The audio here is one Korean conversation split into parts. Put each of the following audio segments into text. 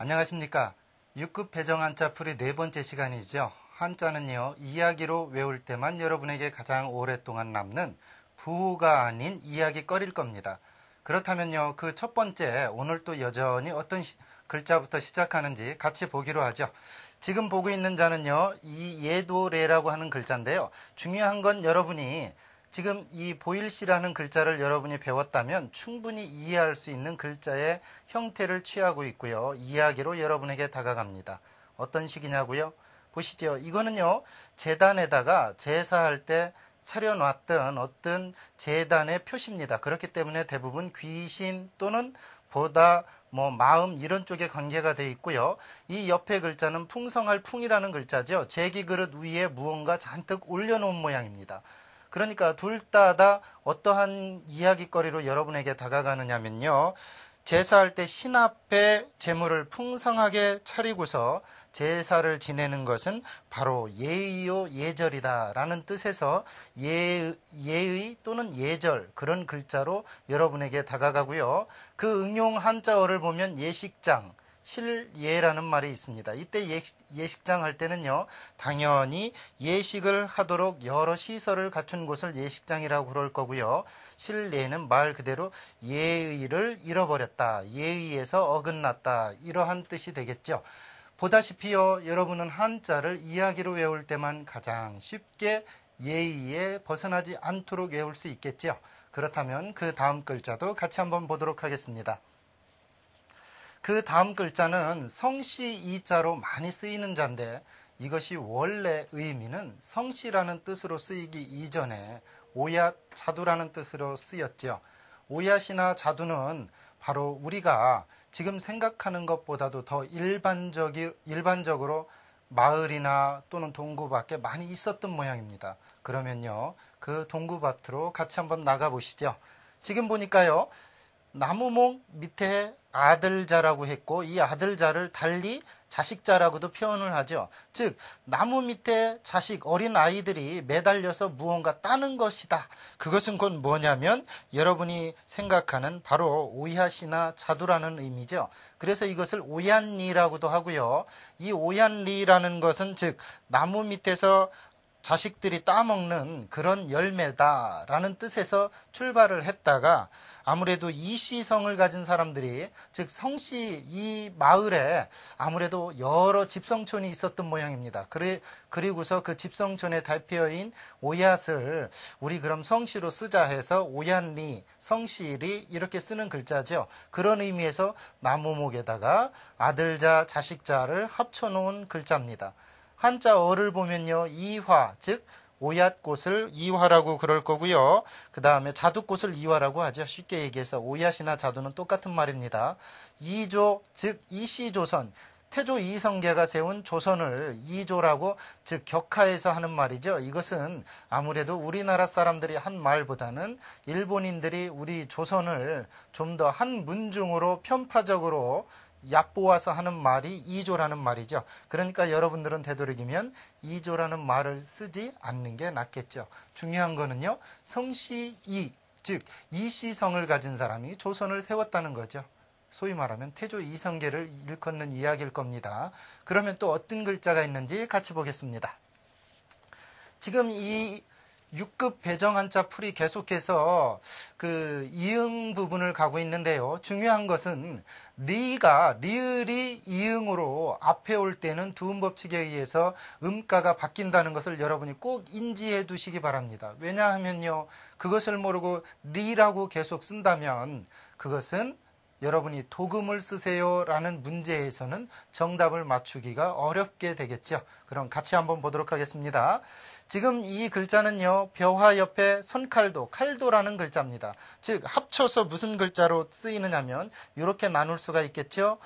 안녕하십니까. 6급 배정 한자 풀이 네 번째 시간이죠. 한자는요, 이야기로 외울 때만 여러분에게 가장 오랫동안 남는 부호가 아닌 이야기거리일 겁니다. 그렇다면요, 그 첫 번째, 오늘 또 여전히 어떤 글자부터 시작하는지 같이 보기로 하죠. 지금 보고 있는 자는요, 이 예도래라고 하는 글자인데요. 중요한 건 여러분이 지금 이 보일시라는 글자를 여러분이 배웠다면 충분히 이해할 수 있는 글자의 형태를 취하고 있고요. 이야기로 여러분에게 다가갑니다. 어떤 식이냐고요? 보시죠. 이거는요, 재단에다가 제사할 때 차려놨던 어떤 재단의 표시입니다. 그렇기 때문에 대부분 귀신 또는 보다 마음 이런 쪽에 관계가 되어 있고요. 이 옆에 글자는 풍성할 풍이라는 글자죠. 제기그릇 위에 무언가 잔뜩 올려놓은 모양입니다. 그러니까 둘 다 어떠한 이야기거리로 여러분에게 다가가느냐면요. 제사할 때 신 앞에 제물을 풍성하게 차리고서 제사를 지내는 것은 바로 예의요 예절이다 라는 뜻에서 예의 또는 예절 그런 글자로 여러분에게 다가가고요. 그 응용 한자어를 보면 예식장, 실예라는 말이 있습니다. 이때 예식장 할 때는요, 당연히 예식을 하도록 여러 시설을 갖춘 곳을 예식장이라고 그럴 거고요. 실례는 말 그대로 예의를 잃어버렸다, 예의에서 어긋났다 이러한 뜻이 되겠죠. 보다시피요, 여러분은 한자를 이야기로 외울 때만 가장 쉽게 예의에 벗어나지 않도록 외울 수 있겠죠. 그렇다면 그 다음 글자도 같이 한번 보도록 하겠습니다. 그 다음 글자는 성씨 이자로 많이 쓰이는 자인데 이것이 원래 의미는 성씨라는 뜻으로 쓰이기 이전에 오얏, 자두라는 뜻으로 쓰였죠. 오얏이나 자두는 바로 우리가 지금 생각하는 것보다도 더 일반적으로 마을이나 또는 동구밭에 많이 있었던 모양입니다. 그러면요, 그 동구밭으로 같이 한번 나가보시죠. 지금 보니까요, 나무목 밑에 아들자라고 했고 이 아들자를 달리 자식자라고도 표현을 하죠. 즉 나무 밑에 자식 어린 아이들이 매달려서 무언가 따는 것이다. 그것은 곧 뭐냐면 여러분이 생각하는 바로 오얏이나 자두라는 의미죠. 그래서 이것을 오얏리라고도 하고요. 이 오얏리라는 것은 즉 나무 밑에서 자식들이 따먹는 그런 열매다라는 뜻에서 출발을 했다가 아무래도 이시성을 가진 사람들이 즉 성씨 이 마을에 아무래도 여러 집성촌이 있었던 모양입니다. 그리고서 그 집성촌의 대표인 오얏을 우리 그럼 성씨로 쓰자 해서 오얏리, 성씨리 이렇게 쓰는 글자죠. 그런 의미에서 나무목에다가 아들자, 자식자를 합쳐놓은 글자입니다. 한자어를 보면요, 이화, 즉 오얏꽃을 이화라고 그럴 거고요. 그 다음에 자두꽃을 이화라고 하죠. 쉽게 얘기해서 오얏이나 자두는 똑같은 말입니다. 이조, 즉 이시조선, 태조 이성계가 세운 조선을 이조라고 즉 격하해서 하는 말이죠. 이것은 아무래도 우리나라 사람들이 한 말보다는 일본인들이 우리 조선을 좀 더 한 문중으로 편파적으로 얕보아서 하는 말이 이조라는 말이죠. 그러니까 여러분들은 되도록이면 이조라는 말을 쓰지 않는 게 낫겠죠. 중요한 거는요, 성씨이, 즉 이시성을 가진 사람이 조선을 세웠다는 거죠. 소위 말하면 태조 이성계를 일컫는 이야기일 겁니다. 그러면 또 어떤 글자가 있는지 같이 보겠습니다. 지금 이 6급 배정 한자 풀이 계속해서 그 이응 부분을 가고 있는데요. 중요한 것은 리을이 이응으로 앞에 올 때는 두음 법칙에 의해서 음가가 바뀐다는 것을 여러분이 꼭 인지해 두시기 바랍니다. 왜냐하면요, 그것을 모르고 리라고 계속 쓴다면 그것은 여러분이 도금을 쓰세요 라는 문제에서는 정답을 맞추기가 어렵게 되겠죠. 그럼 같이 한번 보도록 하겠습니다. 지금 이 글자는요, 벼화 옆에 선칼도, 칼도라는 글자입니다. 즉 합쳐서 무슨 글자로 쓰이느냐면 이렇게 나눌 수가 있겠죠.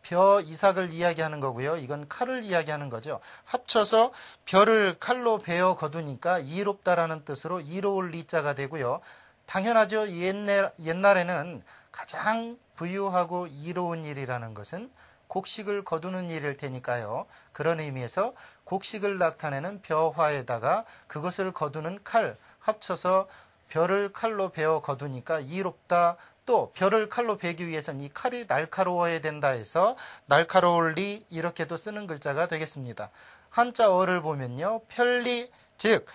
벼 이삭을 이야기하는 거고요. 이건 칼을 이야기하는 거죠. 합쳐서 벼를 칼로 베어 거두니까 이롭다라는 뜻으로 이로울 리자가 되고요. 당연하죠. 옛날에는 가장 부유하고 이로운 일이라는 것은 곡식을 거두는 일일 테니까요. 그런 의미에서 곡식을 나타내는 벼화에다가 그것을 거두는 칼 합쳐서 벼를 칼로 베어 거두니까 이롭다 또 별을 칼로 베기 위해서는 이 칼이 날카로워야 된다 해서 날카로울리 이렇게도 쓰는 글자가 되겠습니다. 한자 어를 보면요. 편리, 즉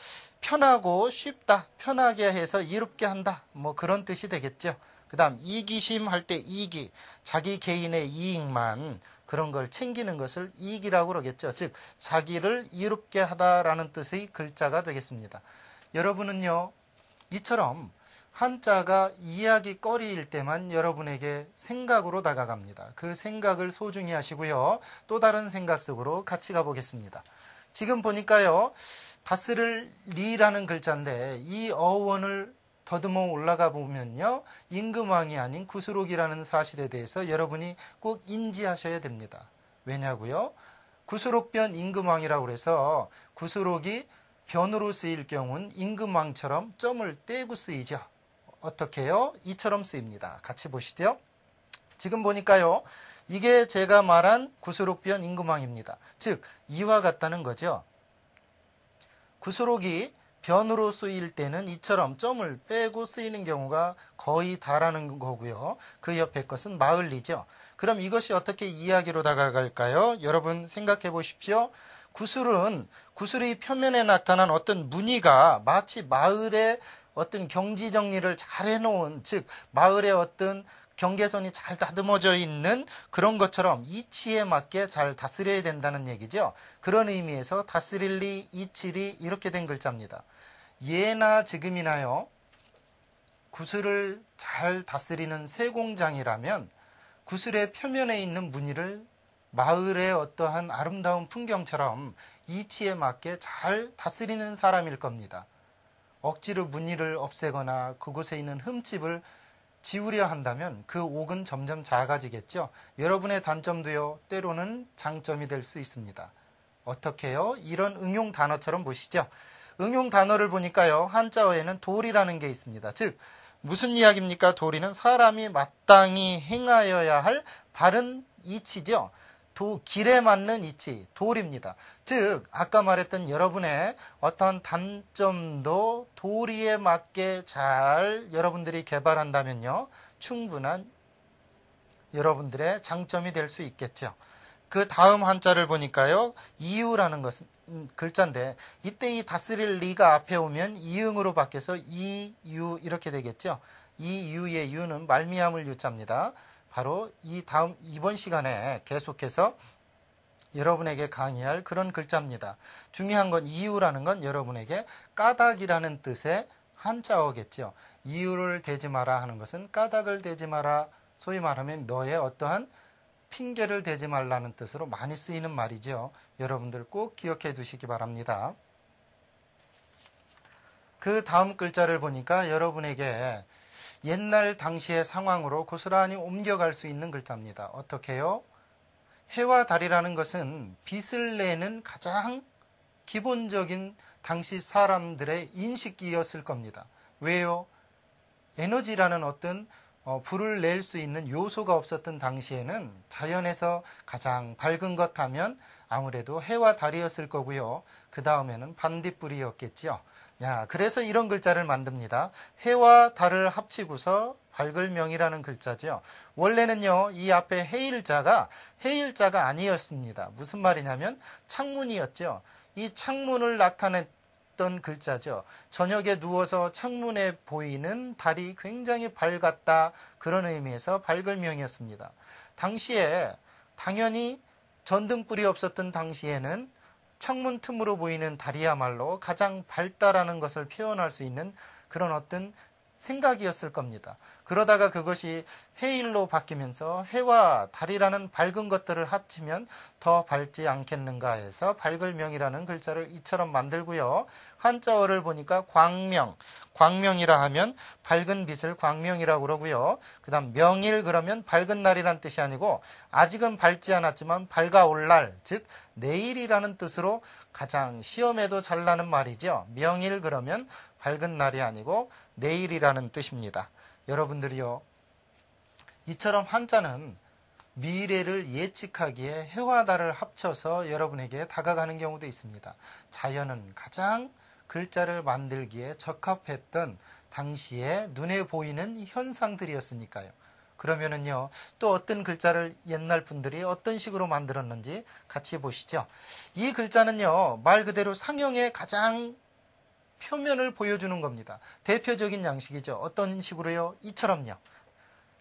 편하고 쉽다, 편하게 해서 이롭게 한다, 뭐 그런 뜻이 되겠죠. 그 다음 이기심 할 때 이기, 자기 개인의 이익만 그런 걸 챙기는 것을 이익이라고 그러겠죠. 즉 자기를 이롭게 하다라는 뜻의 글자가 되겠습니다. 여러분은요, 이처럼 한자가 이야기거리일 때만 여러분에게 생각으로 다가갑니다. 그 생각을 소중히 하시고요. 또 다른 생각 속으로 같이 가보겠습니다. 지금 보니까요, 다스를 리라는 글자인데 이 어원을 더듬어 올라가 보면요, 임금왕이 아닌 구수록이라는 사실에 대해서 여러분이 꼭 인지하셔야 됩니다. 왜냐고요? 구수록변 임금왕이라고 해서 구수록이 변으로 쓰일 경우는 임금왕처럼 점을 떼고 쓰이죠. 어떻게 해요? 이처럼 쓰입니다. 같이 보시죠. 지금 보니까요, 이게 제가 말한 구수록변 임금왕입니다. 즉 이와 같다는 거죠. 구수록이 변으로 쓰일 때는 이처럼 점을 빼고 쓰이는 경우가 거의 다라는 거고요. 그 옆에 것은 마을리죠. 그럼 이것이 어떻게 이야기로 다가갈까요? 여러분 생각해 보십시오. 구슬의 표면에 나타난 어떤 무늬가 마치 마을의 어떤 경지 정리를 잘 해놓은, 즉 마을의 어떤 경계선이 잘 다듬어져 있는 그런 것처럼 이치에 맞게 잘 다스려야 된다는 얘기죠. 그런 의미에서 다스릴리, 이치리 이렇게 된 글자입니다. 예나 지금이나요, 구슬을 잘 다스리는 세공장이라면 구슬의 표면에 있는 무늬를 마을의 어떠한 아름다운 풍경처럼 이치에 맞게 잘 다스리는 사람일 겁니다. 억지로 무늬를 없애거나 그곳에 있는 흠집을 지우려 한다면 그 옥은 점점 작아지겠죠. 여러분의 단점도요, 때로는 장점이 될 수 있습니다. 어떻게 해요? 이런 응용 단어처럼 보시죠. 응용 단어를 보니까요, 한자어에는 도리라는 게 있습니다. 즉 무슨 이야기입니까? 도리는 사람이 마땅히 행하여야 할 바른 이치죠. 길에 맞는 이치, 도리입니다. 즉 아까 말했던 여러분의 어떤 단점도 도리에 맞게 잘 여러분들이 개발한다면요, 충분한 여러분들의 장점이 될 수 있겠죠. 그 다음 한자를 보니까요, 이유라는 것은 글자인데 이때 이 다스릴 리가 앞에 오면 이응으로 바뀌어서 이유 이렇게 되겠죠. 이유의 유는 말미암을 유자입니다. 바로 이번 시간에 계속해서 여러분에게 강의할 그런 글자입니다. 중요한 건 이유라는 건 여러분에게 까닭이라는 뜻의 한자어겠죠. 이유를 대지 마라 하는 것은 까닭을 대지 마라, 소위 말하면 너의 어떠한 핑계를 대지 말라는 뜻으로 많이 쓰이는 말이죠. 여러분들 꼭 기억해 두시기 바랍니다. 그 다음 글자를 보니까 여러분에게 옛날 당시의 상황으로 고스란히 옮겨갈 수 있는 글자입니다. 어떻게 해요? 해와 달이라는 것은 빛을 내는 가장 기본적인 당시 사람들의 인식이었을 겁니다. 왜요? 에너지라는 어떤 불을 낼 수 있는 요소가 없었던 당시에는 자연에서 가장 밝은 것 하면 아무래도 해와 달이었을 거고요. 그 다음에는 반딧불이었겠죠. 그래서 이런 글자를 만듭니다. 해와 달을 합치고서 밝을명이라는 글자죠. 원래는요, 이 앞에 해일자가 아니었습니다. 무슨 말이냐면 창문이었죠. 이 창문을 나타냈던 글자죠. 저녁에 누워서 창문에 보이는 달이 굉장히 밝았다, 그런 의미에서 밝을명이었습니다. 당시에 당연히 전등불이 없었던 당시에는 창문 틈으로 보이는 달이야말로 가장 밝다라는 것을 표현할 수 있는 그런 어떤 생각이었을 겁니다. 그러다가 그것이 해일로 바뀌면서 해와 달이라는 밝은 것들을 합치면 더 밝지 않겠는가 해서 밝을명이라는 글자를 이처럼 만들고요. 한자어를 보니까 광명이라 하면 밝은 빛을 광명이라고 그러고요. 그 다음 명일 그러면 밝은 날이란 뜻이 아니고 아직은 밝지 않았지만 밝아올 날, 즉 내일이라는 뜻으로 가장 시험에도 잘 나는 말이죠. 명일 그러면 밝은 날이 아니고 내일이라는 뜻입니다. 여러분들이요, 이처럼 한자는 미래를 예측하기에 해와 달을 합쳐서 여러분에게 다가가는 경우도 있습니다. 자연은 가장 글자를 만들기에 적합했던 당시에 눈에 보이는 현상들이었으니까요. 그러면은요, 또 어떤 글자를 옛날 분들이 어떤 식으로 만들었는지 같이 보시죠. 이 글자는요, 말 그대로 상형의 가장 표면을 보여주는 겁니다. 대표적인 양식이죠. 어떤 식으로요? 이처럼요.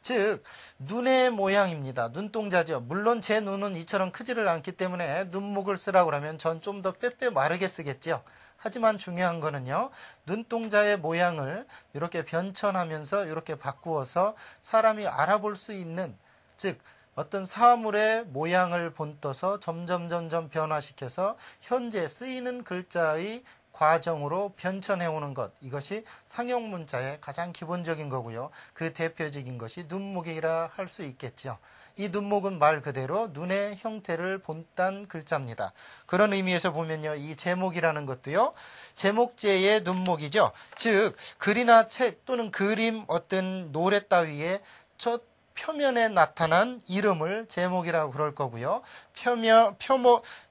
즉 눈의 모양입니다. 눈동자죠. 물론 제 눈은 이처럼 크지를 않기 때문에 눈목을 쓰라고 그러면 전 좀 더 빼빼 마르게 쓰겠죠. 하지만 중요한 거는요. 눈동자의 모양을 이렇게 변천하면서 이렇게 바꾸어서 사람이 알아볼 수 있는, 즉 어떤 사물의 모양을 본떠서 점점 변화시켜서 현재 쓰이는 글자의 과정으로 변천해오는 것, 이것이 상형 문자의 가장 기본적인 거고요. 그 대표적인 것이 눈목이라 할 수 있겠죠. 이 눈목은 말 그대로 눈의 형태를 본딴 글자입니다. 그런 의미에서 보면요, 이 제목이라는 것도요, 제목제의 눈목이죠. 즉 글이나 책 또는 그림, 어떤 노래 따위에 저 표면에 나타난 이름을 제목이라고 그럴 거고요.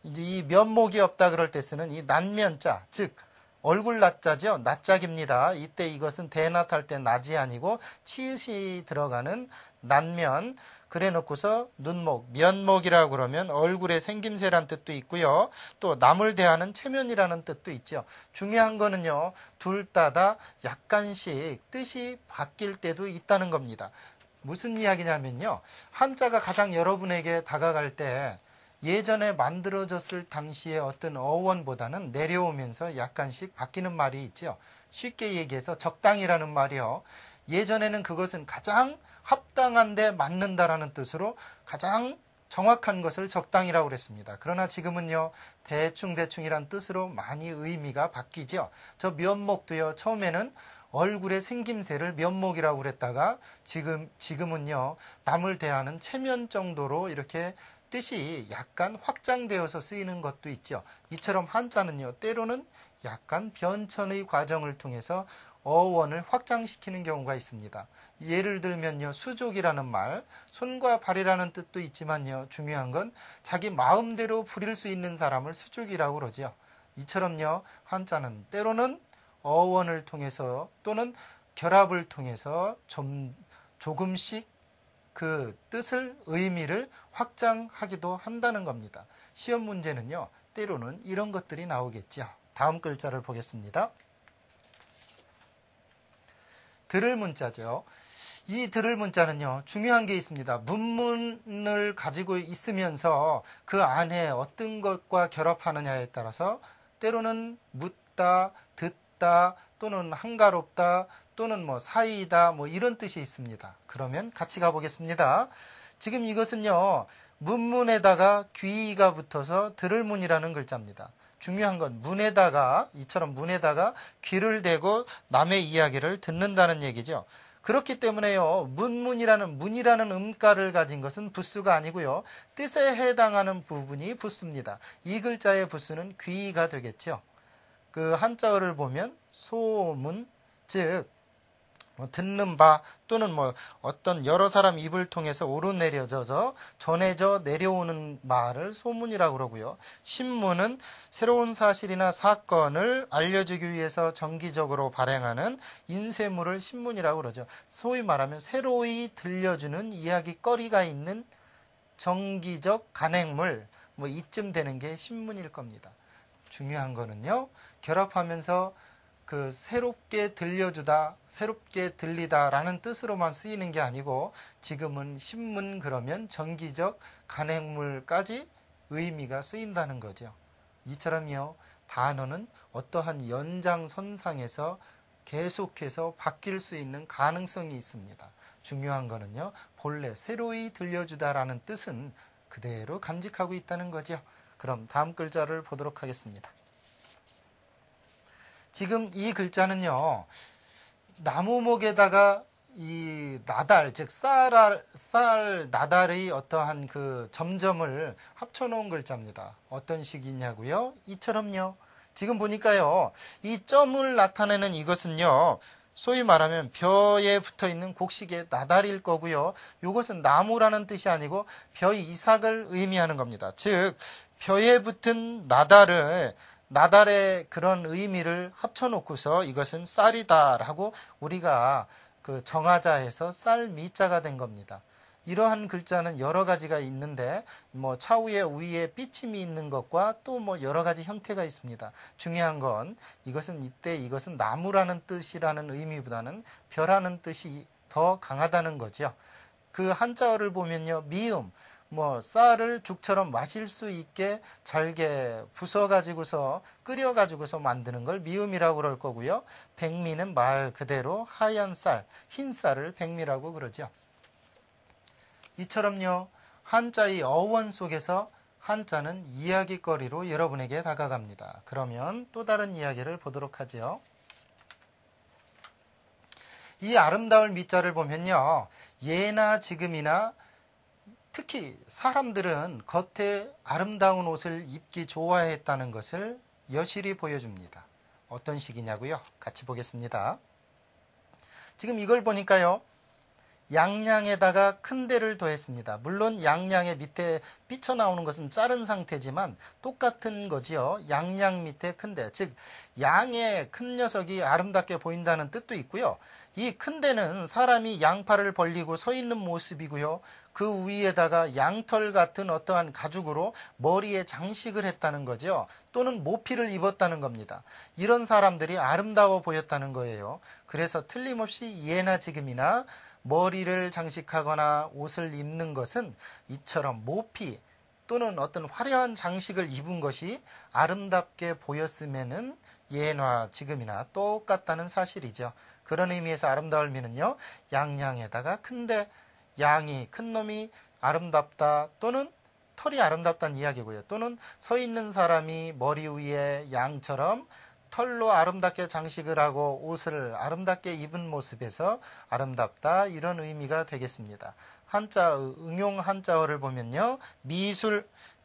이 면목이 없다 그럴 때 쓰는 이 난면자, 즉 얼굴 낮자죠. 낮짝입니다. 이때 이것은 대낮할 때 낮이 아니고 치읓이 들어가는 난면, 그래 놓고서 눈목, 면목이라고 그러면 얼굴의 생김새란 뜻도 있고요. 또 남을 대하는 체면이라는 뜻도 있죠. 중요한 거는요, 둘 다 약간씩 뜻이 바뀔 때도 있다는 겁니다. 무슨 이야기냐면요, 한자가 가장 여러분에게 다가갈 때 예전에 만들어졌을 당시의 어떤 어원보다는 내려오면서 약간씩 바뀌는 말이 있죠. 쉽게 얘기해서 적당이라는 말이요. 예전에는 그것은 가장 합당한데 맞는다라는 뜻으로 가장 정확한 것을 적당이라고 그랬습니다. 그러나 지금은요, 대충이란 뜻으로 많이 의미가 바뀌죠. 저 면목도요, 처음에는 얼굴의 생김새를 면목이라고 그랬다가 지금은요, 남을 대하는 체면 정도로 이렇게 뜻이 약간 확장되어서 쓰이는 것도 있죠. 이처럼 한자는요, 때로는 약간 변천의 과정을 통해서 어원을 확장시키는 경우가 있습니다. 예를 들면요, 수족이라는 말, 손과 발이라는 뜻도 있지만요, 중요한 건 자기 마음대로 부릴 수 있는 사람을 수족이라고 그러죠. 이처럼요, 한자는 때로는 어원을 통해서 또는 결합을 통해서 조금씩 그 뜻을, 의미를 확장하기도 한다는 겁니다. 시험 문제는요, 때로는 이런 것들이 나오겠죠. 다음 글자를 보겠습니다. 들을 문자죠. 이 들을 문자는요, 중요한 게 있습니다. 문문을 가지고 있으면서 그 안에 어떤 것과 결합하느냐에 따라서 때로는 묻다, 듣다, 또는 한가롭다, 또는 사이다, 이런 뜻이 있습니다. 그러면 같이 가보겠습니다. 지금 이것은요, 문문에다가 귀가 붙어서 들을 문이라는 글자입니다. 중요한 건 이처럼 문에다가 귀를 대고 남의 이야기를 듣는다는 얘기죠. 그렇기 때문에요, 문이라는 음가를 가진 것은 부수가 아니고요, 뜻에 해당하는 부분이 부수입니다. 이 글자의 부수는 귀가 되겠죠. 그 한자어를 보면 소문, 즉 듣는 바 또는 어떤 여러 사람 입을 통해서 오르내려져서 전해져 내려오는 말을 소문이라고 그러고요. 신문은 새로운 사실이나 사건을 알려주기 위해서 정기적으로 발행하는 인쇄물을 신문이라고 그러죠. 소위 말하면 새로이 들려주는 이야기거리가 있는 정기적 간행물, 이쯤 되는 게 신문일 겁니다. 중요한 거는요, 결합하면서 그 새롭게 들려주다, 새롭게 들리다라는 뜻으로만 쓰이는 게 아니고 지금은 신문 그러면 정기적 간행물까지 의미가 쓰인다는 거죠. 이처럼요, 단어는 어떠한 연장선상에서 계속해서 바뀔 수 있는 가능성이 있습니다. 중요한 거는요, 본래 새로이 들려주다라는 뜻은 그대로 간직하고 있다는 거죠. 그럼 다음 글자를 보도록 하겠습니다. 지금 이 글자는요, 나무목에다가 이 나달, 즉 쌀 나달의 어떠한 그 점점을 합쳐놓은 글자입니다. 어떤 식이냐고요? 이처럼요. 지금 보니까요, 이 점을 나타내는 이것은요, 소위 말하면 벼에 붙어있는 곡식의 나달일 거고요. 이것은 나무라는 뜻이 아니고 벼의 이삭을 의미하는 겁니다. 즉 벼에 붙은 나달을 나달의 그런 의미를 합쳐놓고서 이것은 쌀이다라고 우리가 그 정하자 해서 쌀 미자가 된 겁니다. 이러한 글자는 여러 가지가 있는데 뭐 차후에 우위에 삐침이 있는 것과 또 뭐 여러 가지 형태가 있습니다. 중요한 건 이것은 나무라는 뜻이라는 의미보다는 별하는 뜻이 더 강하다는 거죠. 그 한자어를 보면요, 미음, 뭐 쌀을 죽처럼 마실 수 있게 잘게 부숴가지고서 끓여가지고서 만드는 걸 미음이라고 그럴 거고요. 백미는 말 그대로 하얀 쌀, 흰 쌀을 백미라고 그러죠. 이처럼요, 한자의 어원 속에서 한자는 이야기거리로 여러분에게 다가갑니다. 그러면 또 다른 이야기를 보도록 하죠. 이 아름다울 미자를 보면요, 예나 지금이나 특히 사람들은 겉에 아름다운 옷을 입기 좋아했다는 것을 여실히 보여줍니다. 어떤 식이냐고요? 같이 보겠습니다. 지금 이걸 보니까요, 양양에다가 큰 데를 더했습니다. 물론 양양의 밑에 삐쳐나오는 것은 자른 상태지만 똑같은 거지요. 양양 밑에 큰 데, 즉 양의 큰 녀석이 아름답게 보인다는 뜻도 있고요. 이 큰 데는 사람이 양팔을 벌리고 서 있는 모습이고요. 그 위에다가 양털 같은 어떠한 가죽으로 머리에 장식을 했다는 거죠. 또는 모피를 입었다는 겁니다. 이런 사람들이 아름다워 보였다는 거예요. 그래서 틀림없이 예나 지금이나 머리를 장식하거나 옷을 입는 것은 이처럼 모피 또는 어떤 화려한 장식을 입은 것이 아름답게 보였으면은 예나 지금이나 똑같다는 사실이죠. 그런 의미에서 아름다울 미는요, 양양에다가 큰데 양이 큰 놈이 아름답다 또는 털이 아름답다는 이야기고요. 또는 서 있는 사람이 머리 위에 양처럼 털로 아름답게 장식을 하고 옷을 아름답게 입은 모습에서 아름답다 이런 의미가 되겠습니다. 한자 응용 한자어를 보면요,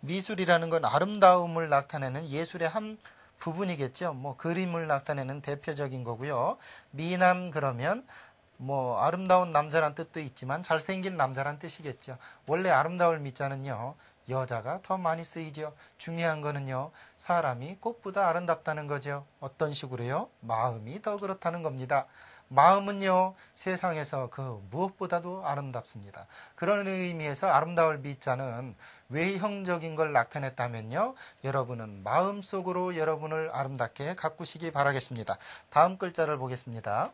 미술이라는 건 아름다움을 나타내는 예술의 한 부분이겠죠. 뭐 그림을 나타내는 대표적인 거고요. 미남 그러면 뭐 아름다운 남자란 뜻도 있지만 잘생긴 남자란 뜻이겠죠. 원래 아름다울 미자는요, 여자가 더 많이 쓰이죠. 중요한 거는요, 사람이 꽃보다 아름답다는 거죠. 어떤 식으로요? 마음이 더 그렇다는 겁니다. 마음은요, 세상에서 그 무엇보다도 아름답습니다. 그런 의미에서 아름다울 미자는 외형적인 걸 나타냈다면요, 여러분은 마음속으로 여러분을 아름답게 가꾸시기 바라겠습니다. 다음 글자를 보겠습니다.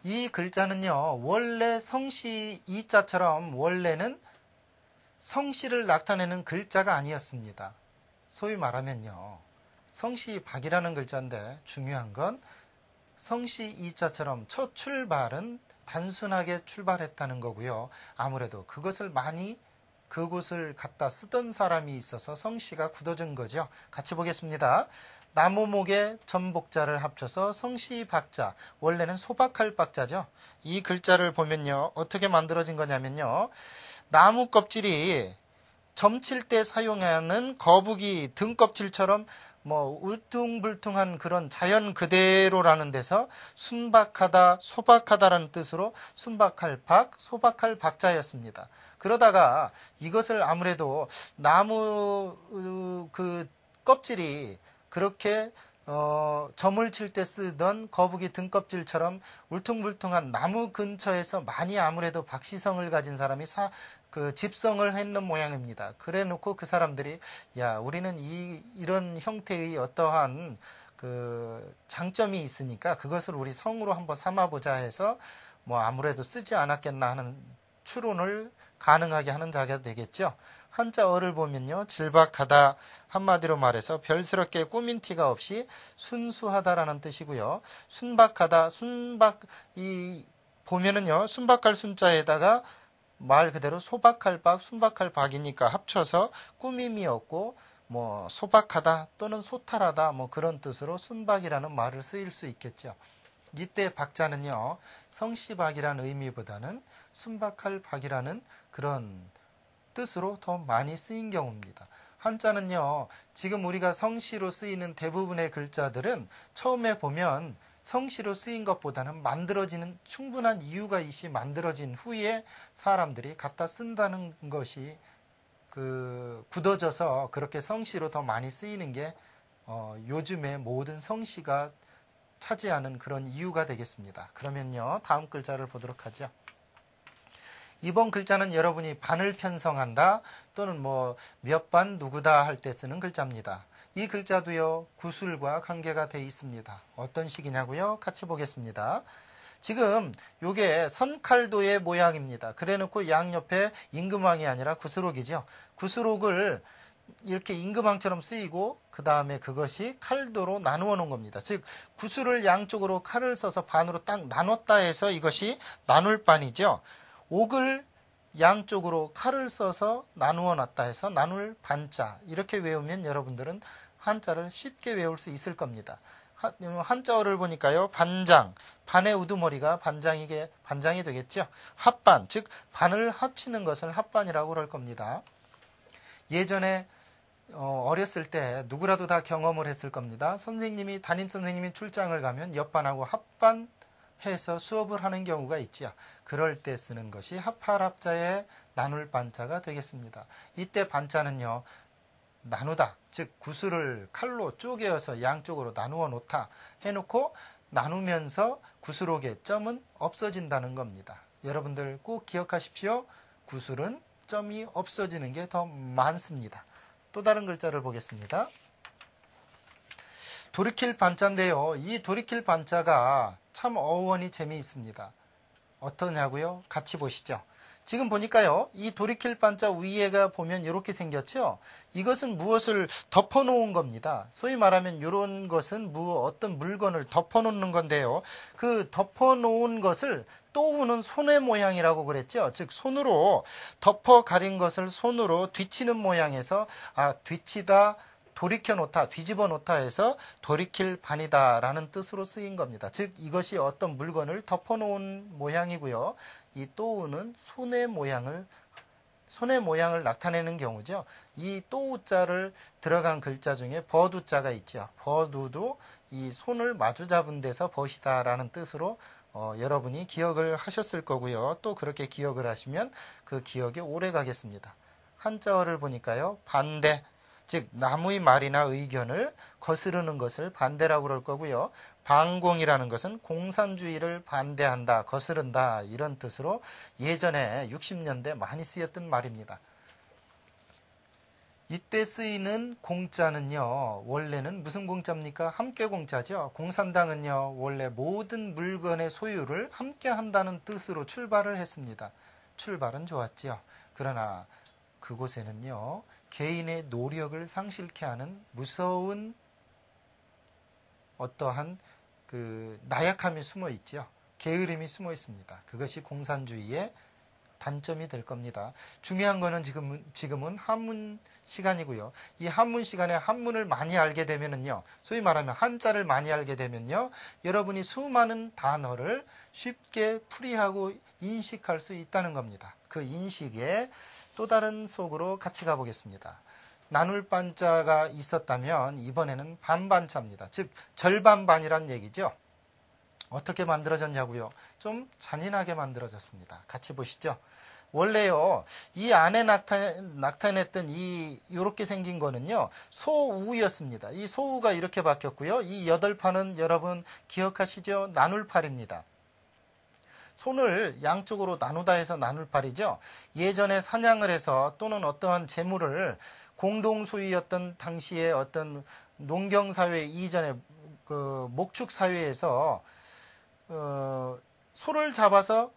이 글자는요, 원래 성씨 이자처럼 원래는 성씨를 나타내는 글자가 아니었습니다. 소위 말하면요, 성씨 박이라는 글자인데 중요한 건 성씨 이자처럼 첫 출발은 단순하게 출발했다는 거고요. 아무래도 그것을 많이 그곳을 갖다 쓰던 사람이 있어서 성씨가 굳어진 거죠. 같이 보겠습니다. 나무목에 전복자를 합쳐서 성씨 박자, 원래는 소박할 박자죠. 이 글자를 보면요, 어떻게 만들어진 거냐면요, 나무 껍질이 점칠 때 사용하는 거북이 등껍질처럼 뭐 울퉁불퉁한 그런 자연 그대로라는 데서 순박하다, 소박하다라는 뜻으로 순박할 박, 소박할 박자였습니다. 그러다가 이것을 아무래도 나무 그 껍질이 그렇게 점을 칠 때 쓰던 거북이 등껍질처럼 울퉁불퉁한 나무 근처에서 많이 아무래도 박시성을 가진 사람이 집성을 했는 모양입니다. 그래 놓고 그 사람들이, 야, 우리는 이런 형태의 어떠한 그 장점이 있으니까 그것을 우리 성으로 한번 삼아보자 해서 뭐 아무래도 쓰지 않았겠나 하는 추론을 가능하게 하는 자가 되겠죠. 한자어를 보면요, 질박하다, 한마디로 말해서 별스럽게 꾸민 티가 없이 순수하다라는 뜻이고요. 순박하다, 보면은요, 순박할 순자에다가 말 그대로 소박할 박, 순박할 박이니까 합쳐서 꾸밈이 없고 뭐 소박하다 또는 소탈하다 뭐 그런 뜻으로 순박이라는 말을 쓰일 수 있겠죠. 이때 박자는요, 성씨박이라는 의미보다는 순박할 박이라는 그런 뜻으로 더 많이 쓰인 경우입니다. 한자는요, 지금 우리가 성씨로 쓰이는 대부분의 글자들은 처음에 보면 성씨로 쓰인 것보다는 만들어지는 충분한 이유가 있이 만들어진 후에 사람들이 갖다 쓴다는 것이 굳어져서 그렇게 성씨로 더 많이 쓰이는 게 요즘에 모든 성씨가 차지하는 그런 이유가 되겠습니다. 그러면요, 다음 글자를 보도록 하죠. 이번 글자는 여러분이 반을 편성한다 또는 뭐 몇 반 누구다 할 때 쓰는 글자입니다. 이 글자도요, 구술과 관계가 되어 있습니다. 어떤 식이냐고요? 같이 보겠습니다. 지금 요게 선칼도의 모양입니다. 그래놓고 양옆에 임금왕이 아니라 구스록이죠. 구스록을 이렇게 임금왕처럼 쓰이고 그 다음에 그것이 칼도로 나누어 놓은 겁니다. 즉 구슬을 양쪽으로 칼을 써서 반으로 딱 나눴다 해서 이것이 나눌 반이죠. 옥을 양쪽으로 칼을 써서 나누어 놨다 해서 나눌 반자, 이렇게 외우면 여러분들은 한자를 쉽게 외울 수 있을 겁니다. 한자어를 보니까요, 반장, 반의 우두머리가 반장이 되겠죠. 합반, 즉 반을 합치는 것을 합반이라고 그럴 겁니다. 예전에 어렸을 때 누구라도 다 경험을 했을 겁니다. 담임 선생님이 출장을 가면 옆반하고 합반해서 수업을 하는 경우가 있죠. 그럴 때 쓰는 것이 합할합자의 나눌 반자가 되겠습니다. 이때 반자는요, 나누다, 즉 구슬을 칼로 쪼개어서 양쪽으로 나누어 놓다 해놓고 나누면서 구슬옥의 점은 없어진다는 겁니다. 여러분들 꼭 기억하십시오. 구슬은 점이 없어지는 게 더 많습니다. 또 다른 글자를 보겠습니다. 돌이킬 반자인데요. 이 돌이킬 반자가 참 어원이 재미있습니다. 어떠냐고요? 같이 보시죠. 지금 보니까요, 이 돌이킬 반자 위에가 보면 이렇게 생겼죠. 이것은 무엇을 덮어놓은 겁니다. 소위 말하면 이런 것은 어떤 물건을 덮어놓는 건데요. 그 덮어놓은 것을 또우는 손의 모양이라고 그랬죠. 즉 손으로 덮어 가린 것을 손으로 뒤치는 모양에서 뒤치다, 돌이켜 놓다, 뒤집어 놓다 해서 돌이킬 반이다 라는 뜻으로 쓰인 겁니다. 즉 이것이 어떤 물건을 덮어 놓은 모양이고요. 이 또우는 손의 모양을 나타내는 경우죠. 이 또우자를 들어간 글자 중에 버두자가 있죠. 버두도 이 손을 마주 잡은 데서 벗이다 라는 뜻으로 여러분이 기억을 하셨을 거고요. 또 그렇게 기억을 하시면 그 기억이 오래 가겠습니다. 한자어를 보니까요, 반대, 즉 나무의 말이나 의견을 거스르는 것을 반대라고 그럴 거고요. 반공이라는 것은 공산주의를 반대한다, 거스른다 이런 뜻으로 예전에 60년대 많이 쓰였던 말입니다. 이때 쓰이는 공자는요, 원래는 무슨 공자입니까? 함께 공자죠. 공산당은요, 원래 모든 물건의 소유를 함께 한다는 뜻으로 출발을 했습니다. 출발은 좋았죠. 그러나 그곳에는요, 개인의 노력을 상실케 하는 무서운 어떠한 나약함이 숨어 있죠. 게으름이 숨어 있습니다. 그것이 공산주의의 단점이 될 겁니다. 중요한 거는 지금은 한문 시간이고요. 이 한문 시간에 한문을 많이 알게 되면은요, 소위 말하면 한자를 많이 알게 되면요, 여러분이 수많은 단어를 쉽게 풀이하고 인식할 수 있다는 겁니다. 그 인식에 또 다른 속으로 같이 가보겠습니다. 나눌 반자가 있었다면 이번에는 반반자입니다. 즉 절반반이란 얘기죠. 어떻게 만들어졌냐고요? 좀 잔인하게 만들어졌습니다. 같이 보시죠. 원래요, 이 안에 나타냈던 이렇게 생긴 거는요, 소우였습니다. 이 소우가 이렇게 바뀌었고요. 이 8판은 여러분 기억하시죠? 나눌팔입니다. 손을 양쪽으로 나누다 해서 나눌팔이죠. 예전에 사냥을 해서 또는 어떠한 재물을 공동 소유였던 당시의 어떤 농경사회 이전에 목축사회에서 소를 잡아서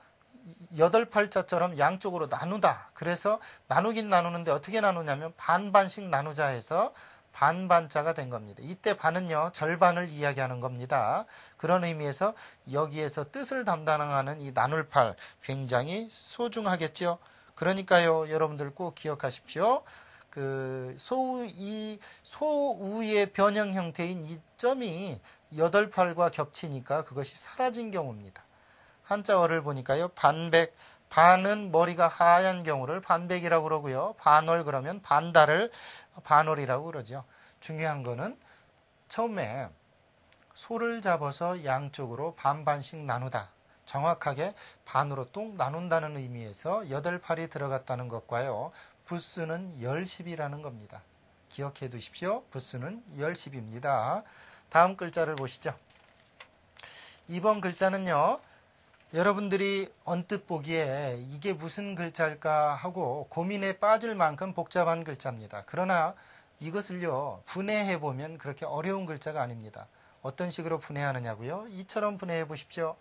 8팔자처럼 양쪽으로 나누다. 그래서 나누긴 나누는데 어떻게 나누냐면 반반씩 나누자 해서 반반자가 된 겁니다. 이때 반은요, 절반을 이야기하는 겁니다. 그런 의미에서 여기에서 뜻을 담당하는 이 나눌팔 굉장히 소중하겠죠. 그러니까요, 여러분들 꼭 기억하십시오. 소우의 변형 형태인 이 점이 8팔과 겹치니까 그것이 사라진 경우입니다. 한자어를 보니까요, 반백, 반은 머리가 하얀 경우를 반백이라고 그러고요. 반월 그러면 반달을 반월이라고 그러죠. 중요한 거는 처음에 소를 잡아서 양쪽으로 반반씩 나누다. 정확하게 반으로 또 나눈다는 의미에서 8팔이 들어갔다는 것과요. 부수는 열십이라는 겁니다. 기억해 두십시오. 부수는 열십입니다. 다음 글자를 보시죠. 2번 글자는요. 여러분들이 언뜻 보기에 이게 무슨 글자일까 하고 고민에 빠질 만큼 복잡한 글자입니다. 그러나 이것을요. 분해해 보면 그렇게 어려운 글자가 아닙니다. 어떤 식으로 분해하느냐고요? 이처럼 분해해 보십시오.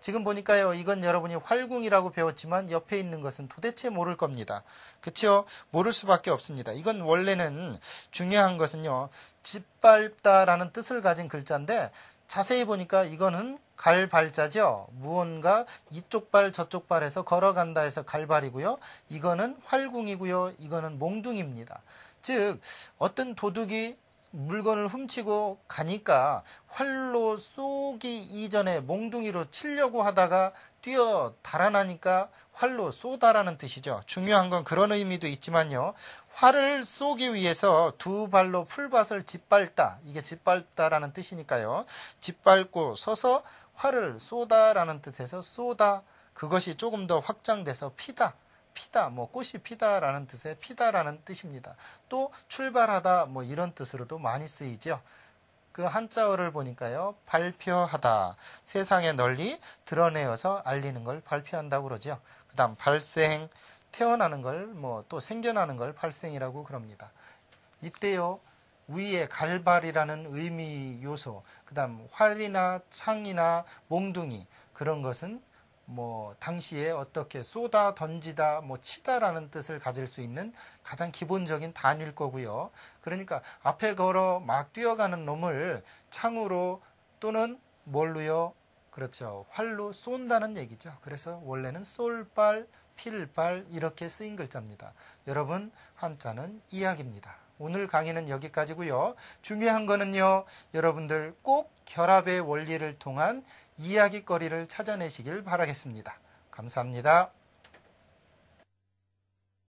지금 보니까요. 이건 여러분이 활궁이라고 배웠지만 옆에 있는 것은 도대체 모를 겁니다. 그렇죠? 모를 수밖에 없습니다. 이건 원래는 중요한 것은요. 짓밟다라는 뜻을 가진 글자인데 자세히 보니까 이거는 갈발자죠. 무언가 이쪽 발 저쪽 발에서 걸어간다 해서 갈발이고요. 이거는 활궁이고요. 이거는 몽둥이입니다. 즉 어떤 도둑이 물건을 훔치고 가니까 활로 쏘기 이전에 몽둥이로 치려고 하다가 뛰어 달아나니까 활로 쏘다라는 뜻이죠. 중요한 건 그런 의미도 있지만요. 활을 쏘기 위해서 두 발로 풀밭을 짓밟다. 이게 짓밟다라는 뜻이니까요. 짓밟고 서서 활을 쏘다라는 뜻에서 쏘다. 그것이 조금 더 확장돼서 피다. 피다, 꽃이 피다라는 뜻의 피다라는 뜻입니다. 또 출발하다, 이런 뜻으로도 많이 쓰이죠. 그 한자어를 보니까요, 발표하다, 세상에 널리 드러내어서 알리는 걸 발표한다고 그러죠. 그 다음 발생, 태어나는 걸, 또 생겨나는 걸 발생이라고 그럽니다. 이때요, 위에 갈발이라는 의미 요소, 그 다음 활이나 창이나 몽둥이, 그런 것은 당시에 어떻게 쏘다, 던지다, 치다라는 뜻을 가질 수 있는 가장 기본적인 단위일 거고요. 그러니까 앞에 걸어 막 뛰어가는 놈을 창으로 또는 뭘로요? 그렇죠. 활로 쏜다는 얘기죠. 그래서 원래는 쏠발, 필발 이렇게 쓰인 글자입니다. 여러분, 한자는 이야기입니다. 오늘 강의는 여기까지고요. 중요한 거는요. 여러분들 꼭 결합의 원리를 통한 이야기거리를 찾아내시길 바라겠습니다. 감사합니다.